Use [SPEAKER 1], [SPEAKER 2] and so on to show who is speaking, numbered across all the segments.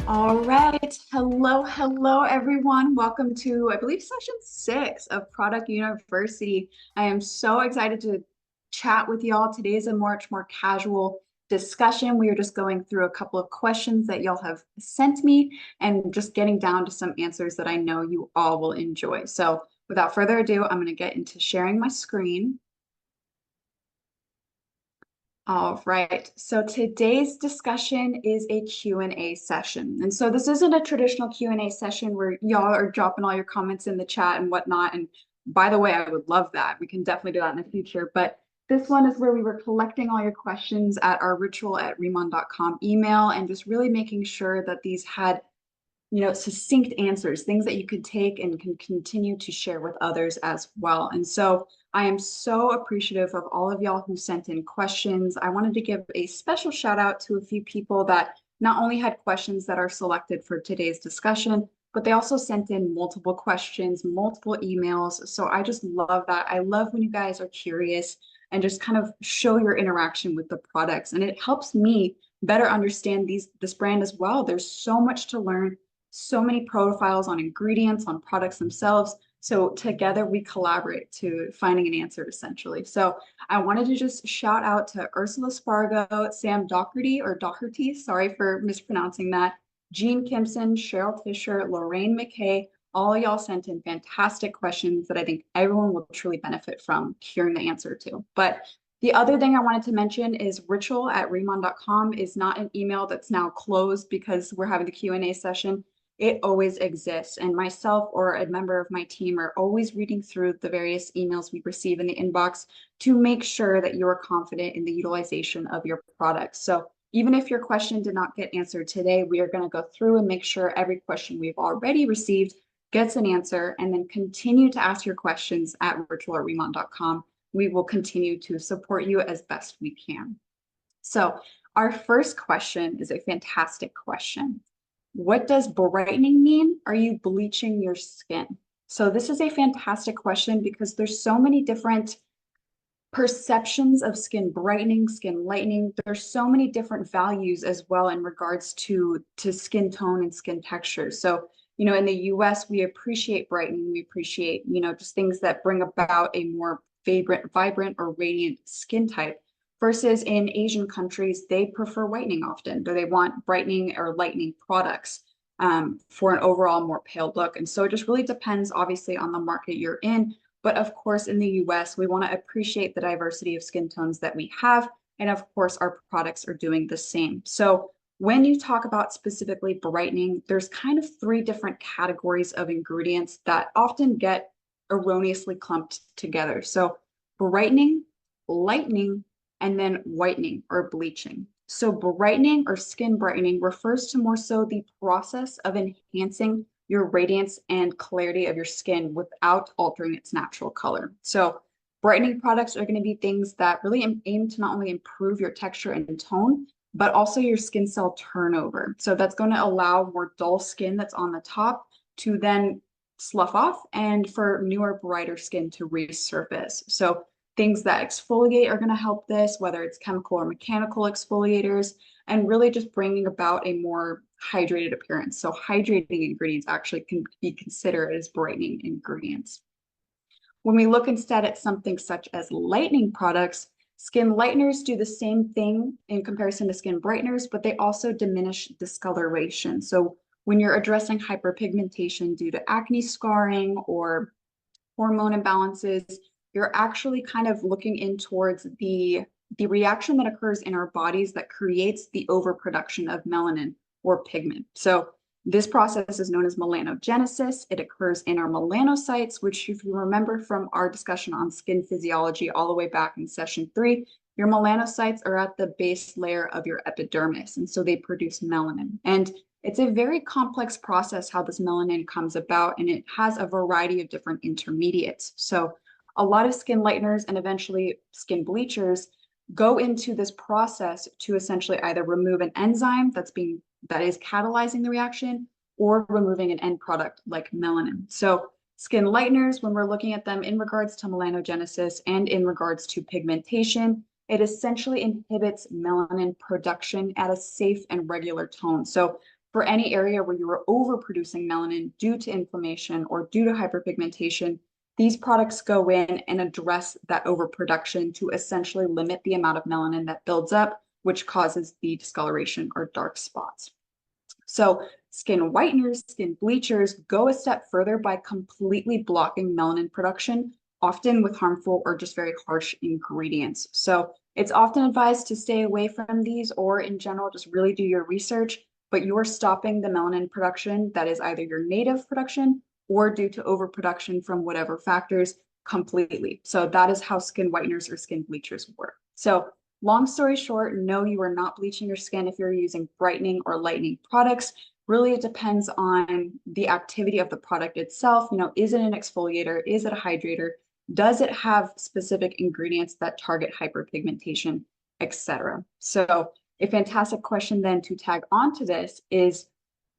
[SPEAKER 1] All right. Hello, everyone. Welcome to, I believe, session 6 of Product University. I am so excited to chat with y'all. Today is a much more casual discussion. We are just going through a couple of questions that y'all have sent me and just getting down to some answers that I know you all will enjoy. So without further ado, I'm going to get into sharing my screen. All right, so today's discussion is a Q&A session. And so this isn't a traditional Q&A session where y'all are dropping all your comments in the chat and whatnot. And by the way, I would love that. We can definitely do that in the future. But this one is where we were collecting all your questions at our ritual@riman.com email and just really making sure that these had succinct answers, things that you could take and can continue to share with others as well. And so I am so appreciative of all of y'all who sent in questions. I wanted to give a special shout out to a few people that not only had questions that are selected for today's discussion, but they also sent in multiple questions, multiple emails. So I just love that. I love when you guys are curious and just kind of show your interaction with the products. And it helps me better understand this brand as well. There's so much to learn, so many profiles on ingredients, on products themselves. So together we collaborate to finding an answer essentially. So I wanted to just shout out to Ursula Spargo, Sam Doherty, sorry for mispronouncing that, Jean Kimson, Cheryl Fisher, Lorraine McKay. All y'all sent in fantastic questions that I think everyone will truly benefit from hearing the answer to. But the other thing I wanted to mention is ritual@riman.com is not an email that's now closed because we're having the Q&A session. It always exists. And myself or a member of my team are always reading through the various emails we receive in the inbox to make sure that you are confident in the utilization of your products. So even if your question did not get answered today, we are going to go through and make sure every question we've already received gets an answer, and then continue to ask your questions at ritual@riman.com. We will continue to support you as best we can. So our first question is a fantastic question. What does brightening mean? Are you bleaching your skin? So this is a fantastic question because there's so many different perceptions of skin brightening, skin lightening. There's so many different values as well in regards to skin tone and skin texture. So, in the US, we appreciate brightening. We appreciate, just things that bring about a more vibrant or radiant skin type. Versus in Asian countries, they prefer whitening often, or they want brightening or lightening products for an overall more pale look. And so it just really depends, obviously, on the market you're in. But of course, in the US, we want to appreciate the diversity of skin tones that we have. And of course, our products are doing the same. So when you talk about specifically brightening, there's kind of 3 different categories of ingredients that often get erroneously clumped together. So brightening, lightening, and then whitening or bleaching. So brightening or skin brightening refers to more so the process of enhancing your radiance and clarity of your skin without altering its natural color. So brightening products are going to be things that really aim to not only improve your texture and tone, but also your skin cell turnover. So that's going to allow more dull skin that's on the top to then slough off and for newer, brighter skin to resurface. So things that exfoliate are going to help this, whether it's chemical or mechanical exfoliators, and really just bringing about a more hydrated appearance. So hydrating ingredients actually can be considered as brightening ingredients. When we look instead at something such as lightening products, skin lighteners do the same thing in comparison to skin brighteners, but they also diminish discoloration. So when you're addressing hyperpigmentation due to acne scarring or hormone imbalances, you're actually kind of looking in towards the reaction that occurs in our bodies that creates the overproduction of melanin or pigment. So this process is known as melanogenesis. It occurs in our melanocytes, which if you remember from our discussion on skin physiology all the way back in session 3, your melanocytes are at the base layer of your epidermis, and so they produce melanin. And it's a very complex process how this melanin comes about, and it has a variety of different intermediates. So a lot of skin lighteners and eventually skin bleachers go into this process to essentially either remove an enzyme that is catalyzing the reaction or removing an end product like melanin. So skin lighteners, when we're looking at them in regards to melanogenesis and in regards to pigmentation, it essentially inhibits melanin production at a safe and regular tone. So for any area where you are overproducing melanin due to inflammation or due to hyperpigmentation, these products go in and address that overproduction to essentially limit the amount of melanin that builds up, which causes the discoloration or dark spots. So skin whiteners, skin bleachers go a step further by completely blocking melanin production, often with harmful or just very harsh ingredients. So it's often advised to stay away from these, or in general, just really do your research, but you're stopping the melanin production that is either your native production or due to overproduction from whatever factors completely. So that is how skin whiteners or skin bleachers work. So long story short, no, you are not bleaching your skin if you're using brightening or lightening products. Really, it depends on the activity of the product itself. Is it an exfoliator? Is it a hydrator? Does it have specific ingredients that target hyperpigmentation, etc.? So a fantastic question then to tag onto this is,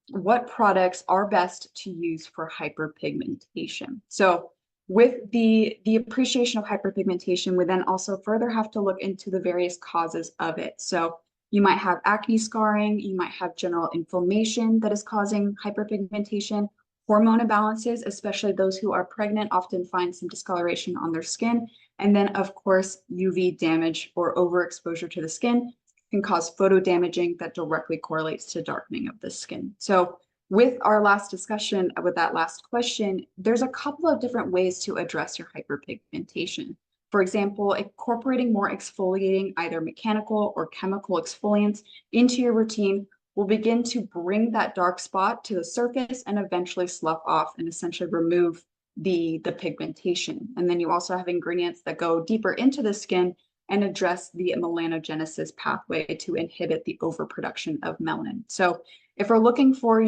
[SPEAKER 1] what products are best to use for hyperpigmentation? So with the appreciation of hyperpigmentation, we then also further have to look into the various causes of it. So you might have acne scarring, you might have general inflammation that is causing hyperpigmentation, hormone imbalances, especially those who are pregnant often find some discoloration on their skin. And then of course, UV damage or overexposure to the skin can cause photo damaging that directly correlates to darkening of the skin. So with our last discussion, with that last question, there's a couple of different ways to address your hyperpigmentation. For example, incorporating more exfoliating, either mechanical or chemical exfoliants into your routine will begin to bring that dark spot to the surface and eventually slough off and essentially remove the pigmentation. And then you also have ingredients that go deeper into the skin and address the melanogenesis pathway to inhibit the overproduction of melanin. So if we're looking for,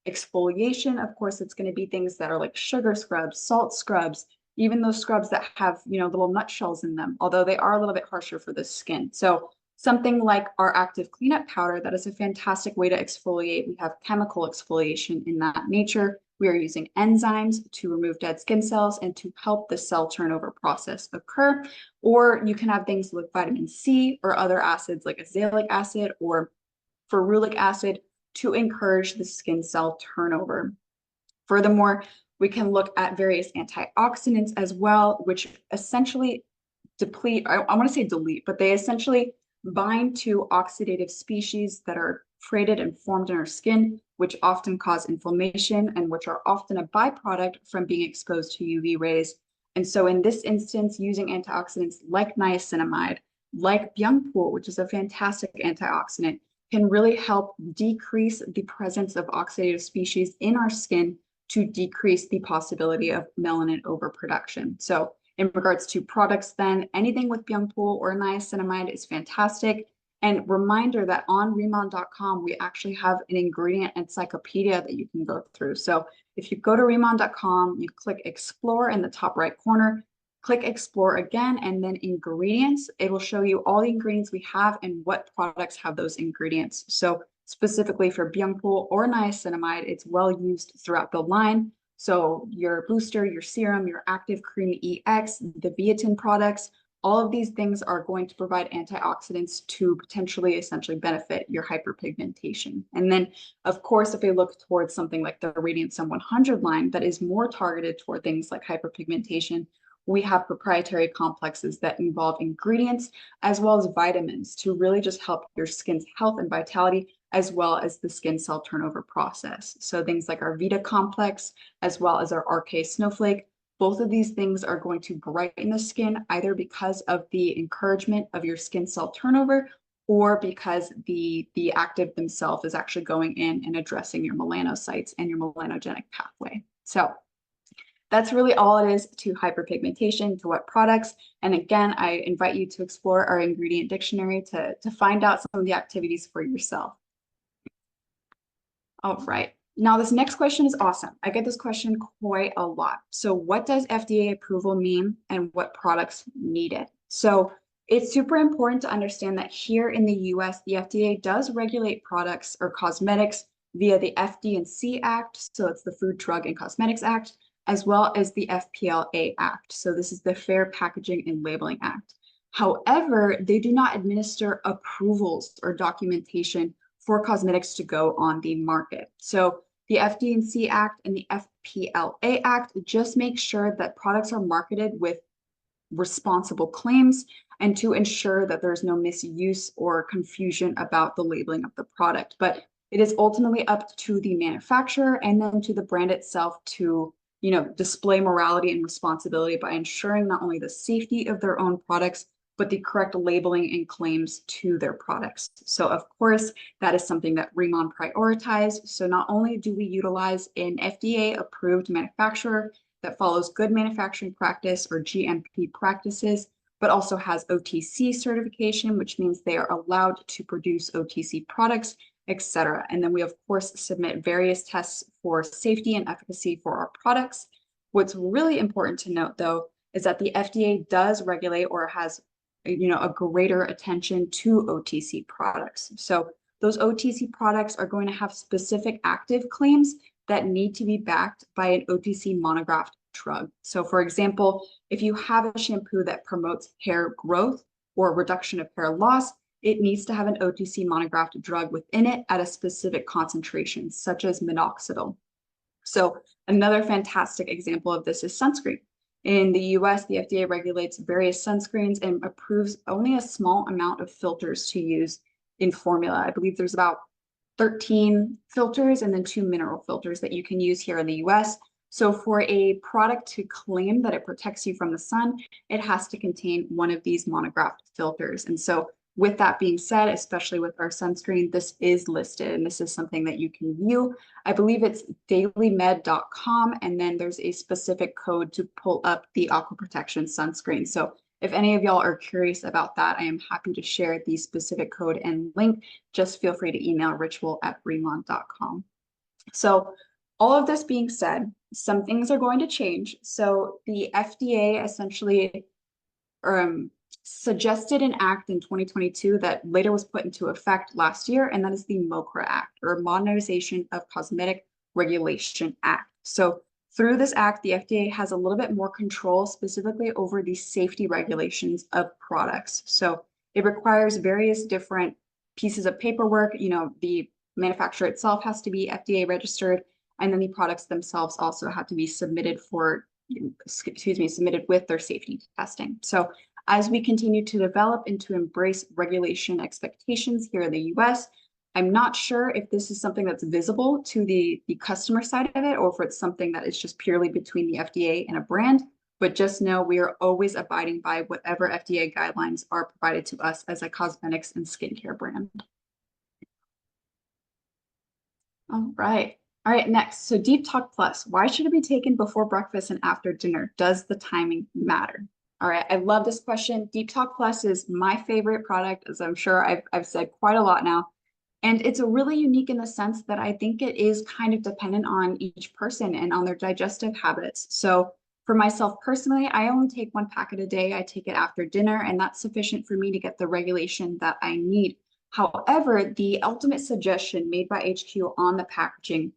[SPEAKER 1] exfoliation, of course, it's going to be things that are like sugar scrubs, salt scrubs, even those scrubs that have, little nutshells in them, although they are a little bit harsher for the skin. So something like our active cleanup powder, that is a fantastic way to exfoliate. We have chemical exfoliation in that nature. We are using enzymes to remove dead skin cells and to help the cell turnover process occur. Or you can have things like vitamin C or other acids like azelaic acid or ferulic acid to encourage the skin cell turnover. Furthermore, we can look at various antioxidants as well, which essentially deplete, I want to say delete, but they essentially bind to oxidative species that are created and formed in our skin, which often cause inflammation and which are often a byproduct from being exposed to UV rays. And so in this instance, using antioxidants like niacinamide, like Byungpool, which is a fantastic antioxidant, can really help decrease the presence of oxidative species in our skin to decrease the possibility of melanin overproduction. So in regards to products then, anything with Byungpool or niacinamide is fantastic. And reminder that on Riman.com, we actually have an ingredient encyclopedia that you can go through. So if you go to Riman.com, you click Explore in the top right corner, click Explore again, and then Ingredients. It will show you all the ingredients we have and what products have those ingredients. So specifically for Byungpool or niacinamide, it's well used throughout the line. So your booster, your serum, your active cream EX, the biotin products, all of these things are going to provide antioxidants to potentially essentially benefit your hyperpigmentation. And then, of course, if we look towards something like the Radiant Sun 100 line that is more targeted toward things like hyperpigmentation, we have proprietary complexes that involve ingredients as well as vitamins to really just help your skin's health and vitality, as well as the skin cell turnover process. So things like our Vita complex, as well as our RK snowflake, both of these things are going to brighten the skin either because of the encouragement of your skin cell turnover or because the active themselves is actually going in and addressing your melanocytes and your melanogenic pathway. So that's really all it is to hyperpigmentation, to what products. And again, I invite you to explore our ingredient dictionary to find out some of the activities for yourself. All right. Now, this next question is awesome. I get this question quite a lot. So what does FDA approval mean and what products need it? So it's super important to understand that here in the US, the FDA does regulate products or cosmetics via the FD&C Act. So it's the Food, Drug, and Cosmetics Act, as well as the FPLA Act. So this is the Fair Packaging and Labeling Act. However, they do not administer approvals or documentation for cosmetics to go on the market. So the FD&C Act and the FPLA Act just make sure that products are marketed with responsible claims and to ensure that there's no misuse or confusion about the labeling of the product. But it is ultimately up to the manufacturer and then to the brand itself to, display morality and responsibility by ensuring not only the safety of their own products, but the correct labeling and claims to their products. So of course, that is something that Riman prioritized. So not only do we utilize an FDA-approved manufacturer that follows good manufacturing practice or GMP practices, but also has OTC certification, which means they are allowed to produce OTC products, etc. And then we, of course, submit various tests for safety and efficacy for our products. What's really important to note, though, is that the FDA does regulate or has a greater attention to OTC products. So those OTC products are going to have specific active claims that need to be backed by an OTC monographed drug. So for example, if you have a shampoo that promotes hair growth or reduction of hair loss, it needs to have an OTC monographed drug within it at a specific concentration, such as minoxidil. So another fantastic example of this is sunscreen. In the US, the FDA regulates various sunscreens and approves only a small amount of filters to use in formula. I believe there's about 13 filters and then 2 mineral filters that you can use here in the US. So for a product to claim that it protects you from the sun, it has to contain one of these monographed filters. And so with that being said, especially with our sunscreen, this is listed and this is something that you can view. I believe it's dailymed.com, and then there's a specific code to pull up the aqua protection sunscreen. So if any of y'all are curious about that, I am happy to share the specific code and link. Just feel free to email ritual@remont.com. So all of this being said, some things are going to change. So the FDA essentially suggested an act in 2022 that later was put into effect last year, and that is the MOCRA Act, or Modernization of Cosmetic Regulation Act. So through this act, the FDA has a little bit more control specifically over the safety regulations of products. So it requires various different pieces of paperwork. The manufacturer itself has to be FDA registered, and then the products themselves also have to be submitted submitted with their safety testing. So as we continue to develop and to embrace regulation expectations here in the US, I'm not sure if this is something that's visible to the customer side of it, or if it's something that is just purely between the FDA and a brand. But just know we are always abiding by whatever FDA guidelines are provided to us as a cosmetics and skincare brand. All right. Next. So Deep Talk Plus. Why should it be taken before breakfast and after dinner? Does the timing matter? All right, I love this question. Deep Talk Plus is my favorite product, as I'm sure I've said quite a lot now. And it's really unique in the sense that I think it is kind of dependent on each person and on their digestive habits. So for myself personally, I only take 1 packet a day. I take it after dinner, and that's sufficient for me to get the regulation that I need. However, the ultimate suggestion made by HQ on the packaging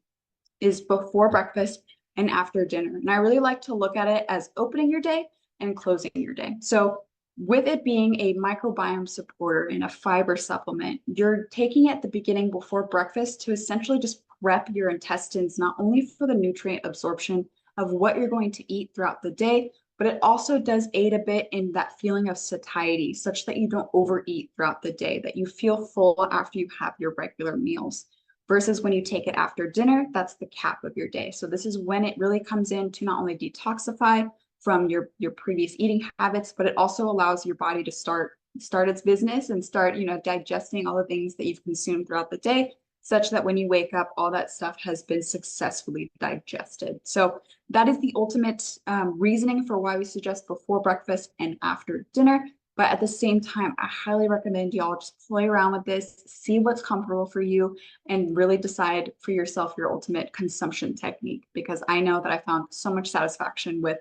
[SPEAKER 1] is before breakfast and after dinner. And I really like to look at it as opening your day and closing your day. So with it being a microbiome supporter and a fiber supplement, you're taking it at the beginning before breakfast to essentially just prep your intestines, not only for the nutrient absorption of what you're going to eat throughout the day, but it also does aid a bit in that feeling of satiety, such that you don't overeat throughout the day, that you feel full after you have your regular meals. Versus when you take it after dinner, that's the cap of your day. So this is when it really comes in to not only detoxify from your previous eating habits, but it also allows your body to start its business and start, digesting all the things that you've consumed throughout the day, such that when you wake up, all that stuff has been successfully digested. So that is the ultimate reasoning for why we suggest before breakfast and after dinner. But at the same time, I highly recommend y'all just play around with this, see what's comfortable for you, and really decide for yourself your ultimate consumption technique, because I know that I found so much satisfaction with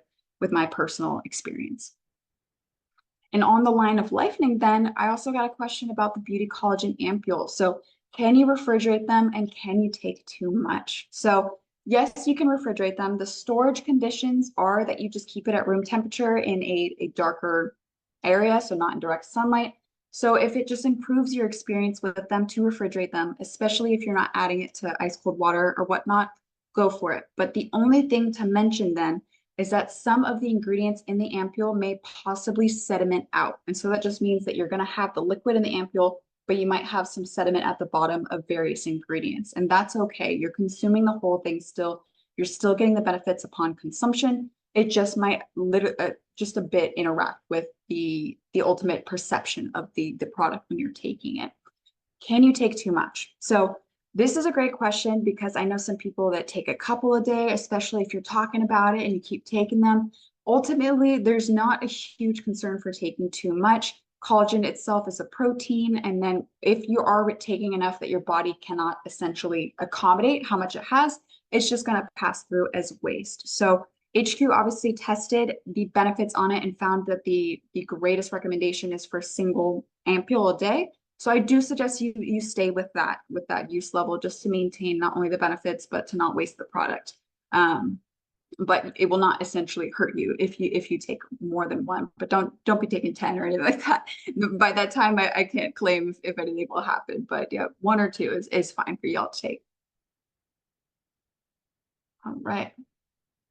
[SPEAKER 1] my personal experience. And on the line of lightening, then I also got a question about the beauty collagen ampules. So can you refrigerate them, and can you take too much? So yes, you can refrigerate them. The storage conditions are that you just keep it at room temperature in a darker area, so not in direct sunlight. So if it just improves your experience with them, to refrigerate them, especially if you're not adding it to ice cold water or whatnot, go for it. But the only thing to mention then is that some of the ingredients in the ampule may possibly sediment out. And so that just means that you're going to have the liquid in the ampule, but you might have some sediment at the bottom of various ingredients. And that's okay. You're consuming the whole thing still. You're still getting the benefits upon consumption. It just might just a bit interact with the ultimate perception of the product when you're taking it. Can you take too much? So this is a great question because I know some people that take a couple a day, especially if you're talking about it and you keep taking them. Ultimately, there's not a huge concern for taking too much. Collagen itself is a protein, and then if you are taking enough that your body cannot essentially accommodate how much it has, it's just going to pass through as waste. So HQ obviously tested the benefits on it and found that the greatest recommendation is for single ampule a day. So I do suggest you stay with that use level just to maintain not only the benefits, but to not waste the product. But it will not essentially hurt you if you take more than one, but don't be taking 10 or anything like that. By that time, I can't claim if anything will happen, but yeah, 1 or 2 is fine for y'all to take. All right.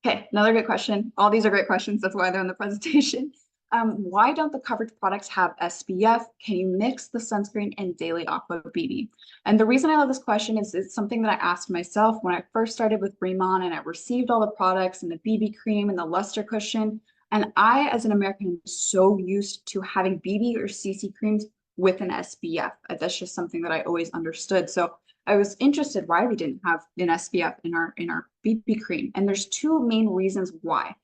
[SPEAKER 1] Okay, another good question. All these are great questions. That's why they're in the presentation. Why don't the coverage products have SPF? Can you mix the sunscreen and Daily Aqua BB? And the reason I love this question is it's something that I asked myself when I first started with Riman and I received all the products and the BB cream and the luster cushion. And I, as an American, am so used to having BB or CC creams with an SPF. That's just something that I always understood. So I was interested why we didn't have an SPF in our BB cream. And there's 2 main reasons why.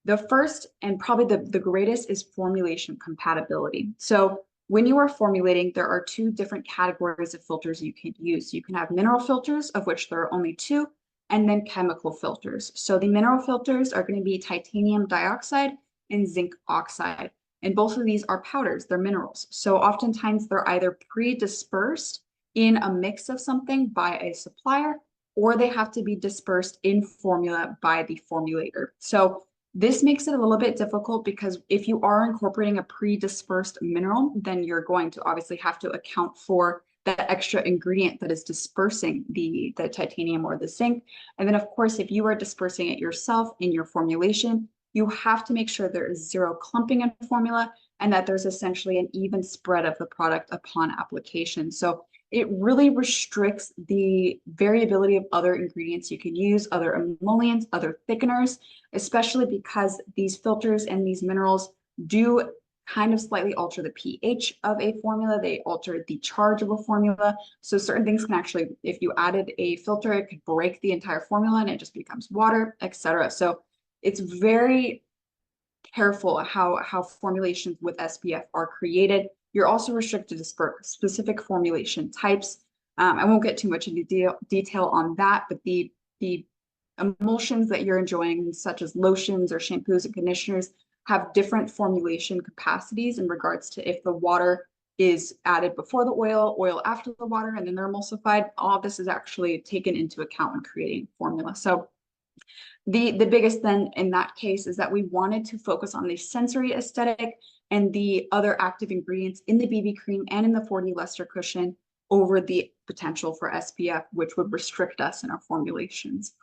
[SPEAKER 1] The first and probably the greatest is formulation compatibility. So when you are formulating, there are 2 different categories of filters you can use. You can have mineral filters, of which there are only 2, and then chemical filters. So the mineral filters are going to be titanium dioxide and zinc oxide. And both of these are powders, they're minerals. So oftentimes they're either pre-dispersed in a mix of something by a supplier, or they have to be dispersed in formula by the formulator. So this makes it a little bit difficult because if you are incorporating a pre-dispersed mineral, then you're going to obviously have to account for that extra ingredient that is dispersing the titanium or the zinc. And then of course, if you are dispersing it yourself in your formulation, you have to make sure there is 0 clumping in formula and that there's essentially an even spread of the product upon application. So it really restricts the variability of other ingredients you can use, other emollients, other thickeners, especially because these filters and these minerals do kind of slightly alter the pH of a formula. They alter the charge of a formula. So certain things can actually, if you added a filter, it could break the entire formula and it just becomes water, etc. So it's very careful how formulations with SPF are created. You're also restricted to specific formulation types. I won't get too much into detail on that, but the emulsions that you're enjoying, such as lotions or shampoos and conditioners, have different formulation capacities in regards to if the water is added before the oil after the water, and then they're emulsified. All of this is actually taken into account when creating formula. So the biggest then in that case is that we wanted to focus on the sensory aesthetic and the other active ingredients in the BB cream and in the 4D luster cushion over the potential for SPF, which would restrict us in our formulations.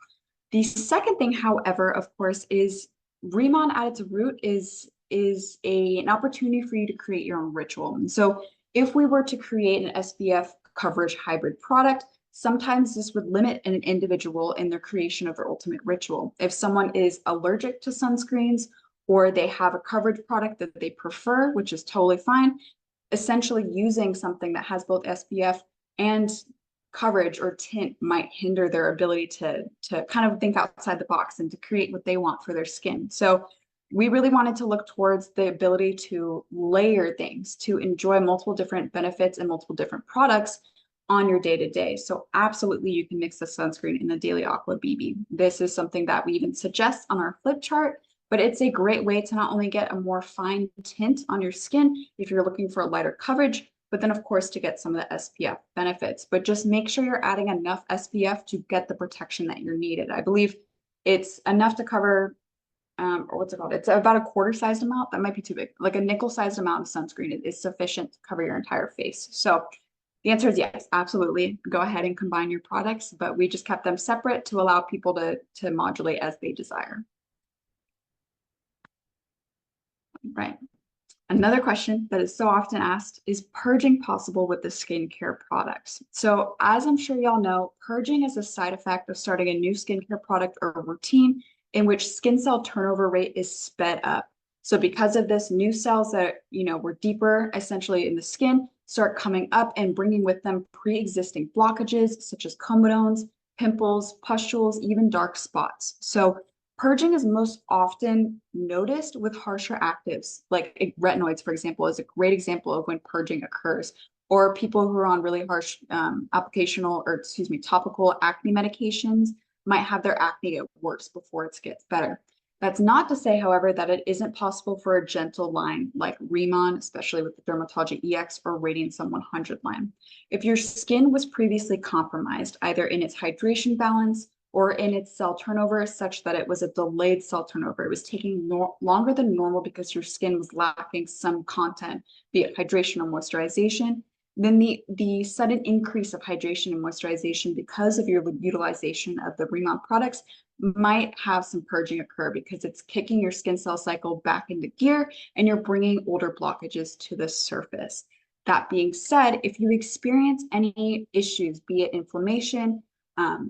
[SPEAKER 1] The second thing, however, of course, is Riman at its root is an opportunity for you to create your own ritual. And so if we were to create an SPF coverage hybrid product, sometimes this would limit an individual in their creation of their ultimate ritual. If someone is allergic to sunscreens or they have a coverage product that they prefer, which is totally fine, essentially using something that has both SPF and coverage or tint might hinder their ability to kind of think outside the box and to create what they want for their skin. So we really wanted to look towards the ability to layer things, to enjoy multiple different benefits and multiple different products on your day-to-day. So absolutely you can mix the sunscreen in the Daily Aqua BB. This is something that we even suggest on our flip chart, but it's a great way to not only get a more fine tint on your skin if you're looking for a lighter coverage, but then of course to get some of the SPF benefits. But just make sure you're adding enough SPF to get the protection that you're needed. I believe it's enough to cover or what's it called? It's about a quarter-sized amount. That might be too big. Like a nickel-sized amount of sunscreen is sufficient to cover your entire face. So the answer is yes, absolutely. Go ahead and combine your products, but we just kept them separate to allow people to modulate as they desire. Right. Another question that is so often asked is purging possible with the skincare products? So as I'm sure y'all know, purging is a side effect of starting a new skincare product or routine in which skin cell turnover rate is sped up. So because of this, new cells that, were deeper essentially in the skin start coming up and bringing with them pre-existing blockages such as comedones, pimples, pustules, even dark spots. So purging is most often noticed with harsher actives, like retinoids, for example, is a great example of when purging occurs. Or people who are on really harsh topical acne medications might have their acne get worse before it gets better. That's not to say, however, that it isn't possible for a gentle line like Riman, especially with the Dermatology EX or Radiant Sun 100 line. If your skin was previously compromised, either in its hydration balance or in its cell turnover such that it was a delayed cell turnover. It was taking longer than normal because your skin was lacking some content, be it hydration or moisturization. Then the sudden increase of hydration and moisturization because of your utilization of the Riman products might have some purging occur because it's kicking your skin cell cycle back into gear and you're bringing older blockages to the surface. That being said, if you experience any issues, be it inflammation,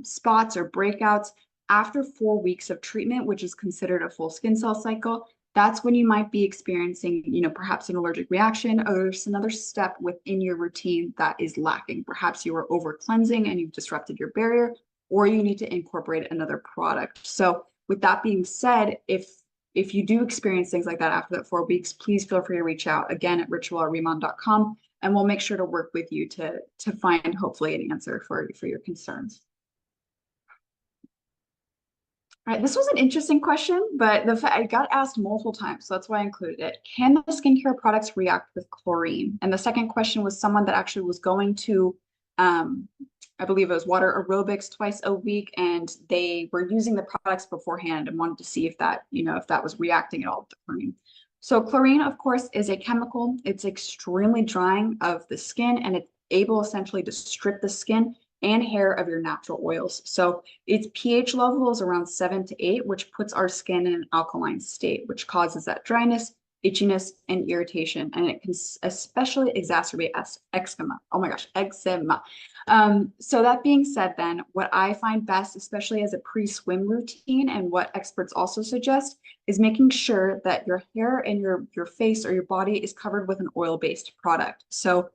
[SPEAKER 1] spots or breakouts after 4 weeks of treatment, which is considered a full skin cell cycle, that's when you might be experiencing, perhaps an allergic reaction, or there's another step within your routine that is lacking. Perhaps you are over cleansing and you've disrupted your barrier, or you need to incorporate another product. So with that being said, if you do experience things like that after that 4 weeks, please feel free to reach out again at ritual@riman.com, and we'll make sure to work with you to find hopefully an answer for your concerns. All right, this was an interesting question, but I got asked multiple times, so that's why I included it. Can the skincare products react with chlorine? And the second question was someone that actually was going to, I believe it was water aerobics twice a week, and they were using the products beforehand and wanted to see if that, if that was reacting at all with the chlorine. So chlorine, of course, is a chemical. It's extremely drying of the skin, and it's able essentially to strip the skin and hair of your natural oils. So its pH level is around 7 to 8, which puts our skin in an alkaline state, which causes that dryness, itchiness, and irritation. And it can especially exacerbate eczema. Oh my gosh, eczema. So that being said, then, what I find best, especially as a pre-swim routine, and what experts also suggest, is making sure that your hair and your face or your body is covered with an oil-based product. So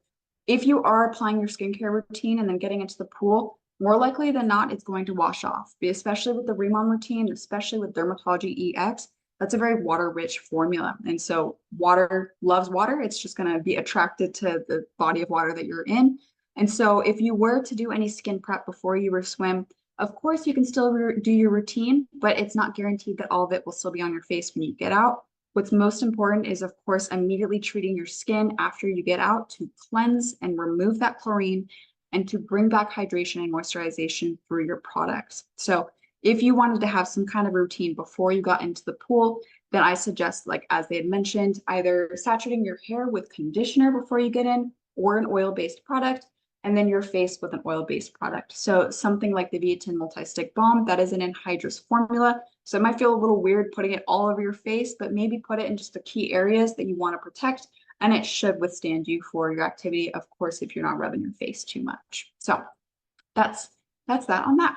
[SPEAKER 1] if you are applying your skincare routine and then getting into the pool, more likely than not, it's going to wash off, especially with the Riman routine, especially with Dermatology EX. That's a very water-rich formula. And so water loves water. It's just going to be attracted to the body of water that you're in. And so if you were to do any skin prep before you were swim, of course, you can still do your routine, but it's not guaranteed that all of it will still be on your face when you get out. What's most important is, of course, immediately treating your skin after you get out to cleanse and remove that chlorine and to bring back hydration and moisturization through your products. So if you wanted to have some kind of routine before you got into the pool, then I suggest, like as they had mentioned, either saturating your hair with conditioner before you get in or an oil-based product, and then your face with an oil-based product. So something like the Biotin Multi-Stick Balm, that is an anhydrous formula. So it might feel a little weird putting it all over your face, but maybe put it in just the key areas that you want to protect, and it should withstand you for your activity, of course, if you're not rubbing your face too much. So that's that on that.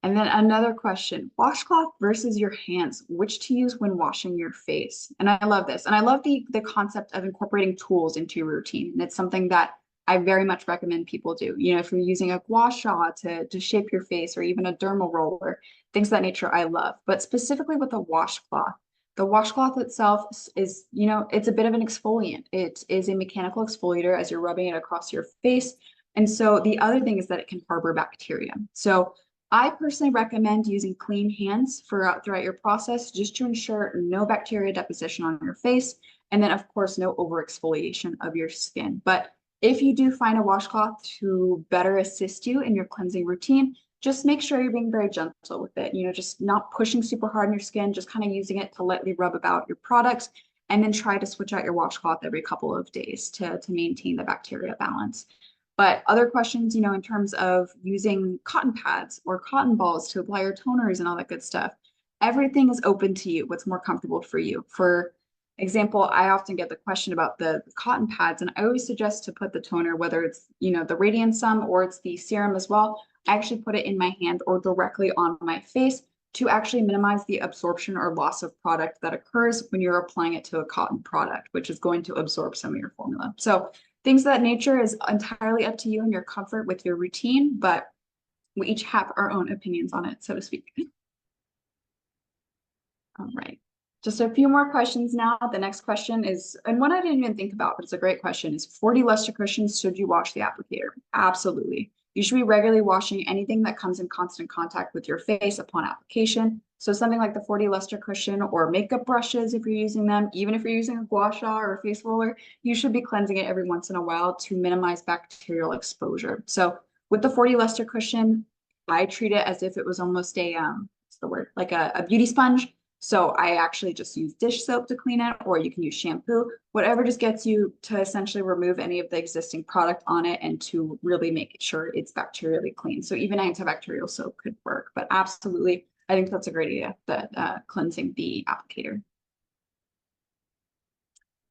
[SPEAKER 1] And then another question, washcloth versus your hands, which to use when washing your face? And I love this. And I love the concept of incorporating tools into your routine. And it's something that I very much recommend people do. If you're using a gua sha to shape your face, or even a dermal roller, things of that nature, I love. But specifically with a washcloth, the washcloth itself is, it's a bit of an exfoliant. It is a mechanical exfoliator as you're rubbing it across your face. And so the other thing is that it can harbor bacteria. So I personally recommend using clean hands throughout your process, just to ensure no bacteria deposition on your face. And then, of course, no over exfoliation of your skin. But if you do find a washcloth to better assist you in your cleansing routine, just make sure you're being very gentle with it, just not pushing super hard on your skin, just kind of using it to lightly rub about your products, and then try to switch out your washcloth every couple of days to maintain the bacteria balance. But other questions, in terms of using cotton pads or cotton balls to apply your toners and all that good stuff, everything is open to you, what's more comfortable for you. For example, I often get the question about the cotton pads, and I always suggest to put the toner, whether it's, the Radiant or it's the serum as well. I actually put it in my hand or directly on my face to actually minimize the absorption or loss of product that occurs when you're applying it to a cotton product, which is going to absorb some of your formula. So things of that nature is entirely up to you and your comfort with your routine, but we each have our own opinions on it, so to speak. All right. Just a few more questions now. The next question is, and one I didn't even think about, but it's a great question, is 40 luster cushions, should you wash the applicator? Absolutely. You should be regularly washing anything that comes in constant contact with your face upon application. So something like the 40 luster cushion or makeup brushes, if you're using them, even if you're using a gua sha or a face roller, you should be cleansing it every once in a while to minimize bacterial exposure. So with the 40 luster cushion, I treat it as if it was almost a, what's the word, like a beauty sponge. So I actually just use dish soap to clean it, or you can use shampoo, whatever just gets you to essentially remove any of the existing product on it and to really make sure it's bacterially clean. So even antibacterial soap could work, but absolutely, I think that's a great idea, that cleansing the applicator.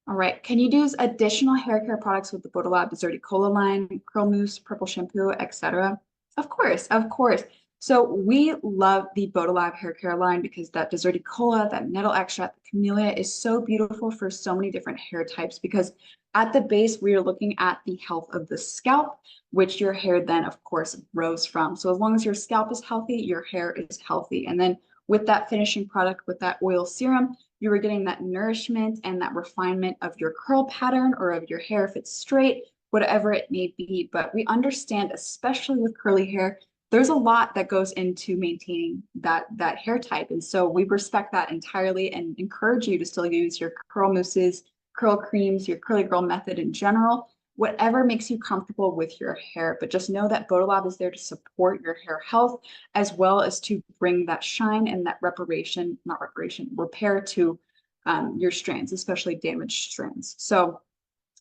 [SPEAKER 1] All right, can you use additional hair care products with the Bodolab Deserty Cola line, Curl Mousse, Purple Shampoo, etc.? Of course, of course. So we love the Bodolab hair care line because that Deserty Cola, that nettle extract, the camellia is so beautiful for so many different hair types, because at the base, we are looking at the health of the scalp, which your hair then, of course, grows from. So as long as your scalp is healthy, your hair is healthy. And then with that finishing product, with that oil serum, you are getting that nourishment and that refinement of your curl pattern or of your hair if it's straight, whatever it may be. But we understand, especially with curly hair, there's a lot that goes into maintaining that hair type. And so we respect that entirely and encourage you to still use your curl mousses, curl creams, your curly girl method in general, whatever makes you comfortable with your hair. But just know that Bodolab is there to support your hair health, as well as to bring that shine and that repair to your strands, especially damaged strands. So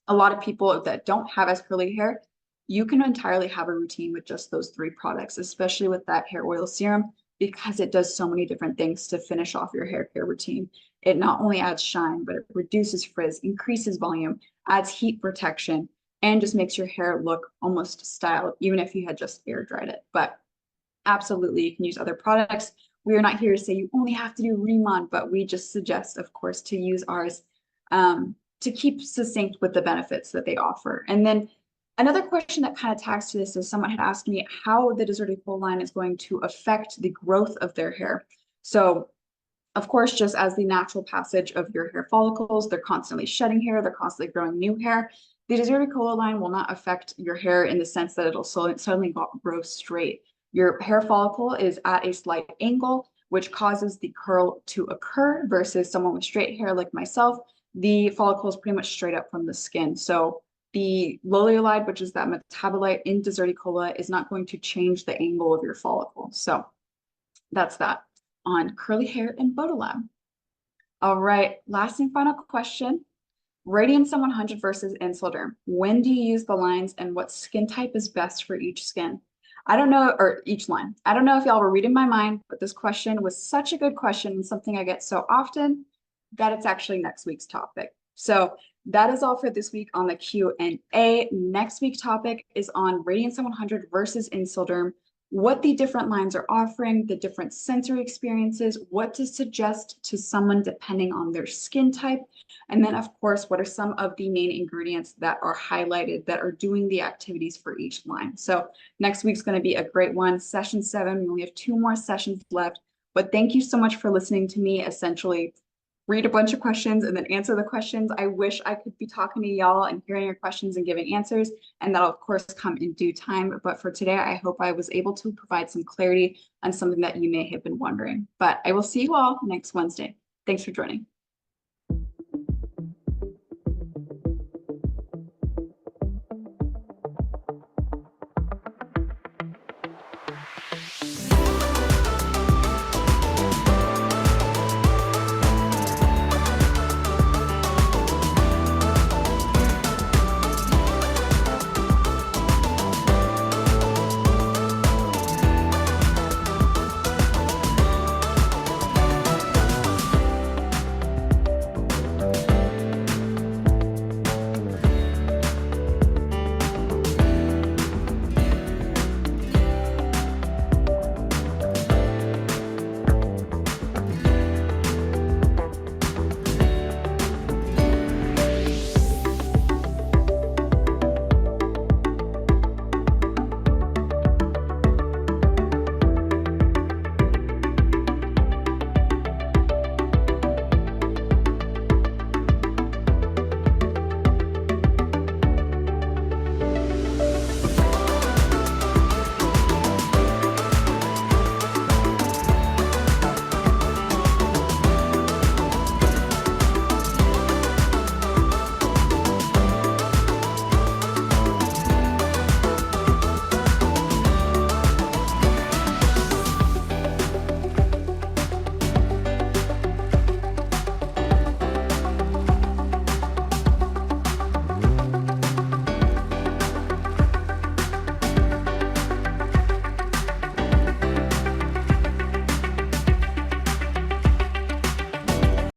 [SPEAKER 1] a lot of people that don't have as curly hair, you can entirely have a routine with just those 3 products, especially with that hair oil serum, because it does so many different things to finish off your hair care routine. It not only adds shine, but it reduces frizz, increases volume, adds heat protection, and just makes your hair look almost styled, even if you had just air dried it. But absolutely, you can use other products. We are not here to say you only have to do Riman, but we just suggest, of course, to use ours to keep succinct with the benefits that they offer. And then another question that kind of tags to this is, someone had asked me how the Deserty Cola line is going to affect the growth of their hair. So of course, just as the natural passage of your hair follicles, they're constantly shedding hair, they're constantly growing new hair. The Deserty Cola line will not affect your hair in the sense that it'll suddenly grow straight. Your hair follicle is at a slight angle, which causes the curl to occur, versus someone with straight hair like myself, the follicle is pretty much straight up from the skin. So the loliolide, which is that metabolite in Deserty Cola, is not going to change the angle of your follicle. So that's that on curly hair and Bodolab. All right, last and final question. Radiance 100 versus Insulderm. When do you use the lines, and what skin type is best for each skin? I don't know, or each line. I don't know if y'all were reading my mind, but this question was such a good question and something I get so often that it's actually next week's topic. So that is all for this week on the Q&A. Next week's topic is on Radiance 100 versus Insulderm, what the different lines are offering, the different sensory experiences, what to suggest to someone depending on their skin type, and then of course, what are some of the main ingredients that are highlighted that are doing the activities for each line. So next week's going to be a great one. Session 7, we only have 2 more sessions left, but thank you so much for listening to me essentially read a bunch of questions and then answer the questions. I wish I could be talking to y'all and hearing your questions and giving answers, and that'll of course come in due time. But for today, I hope I was able to provide some clarity on something that you may have been wondering. But I will see you all next Wednesday. Thanks for joining.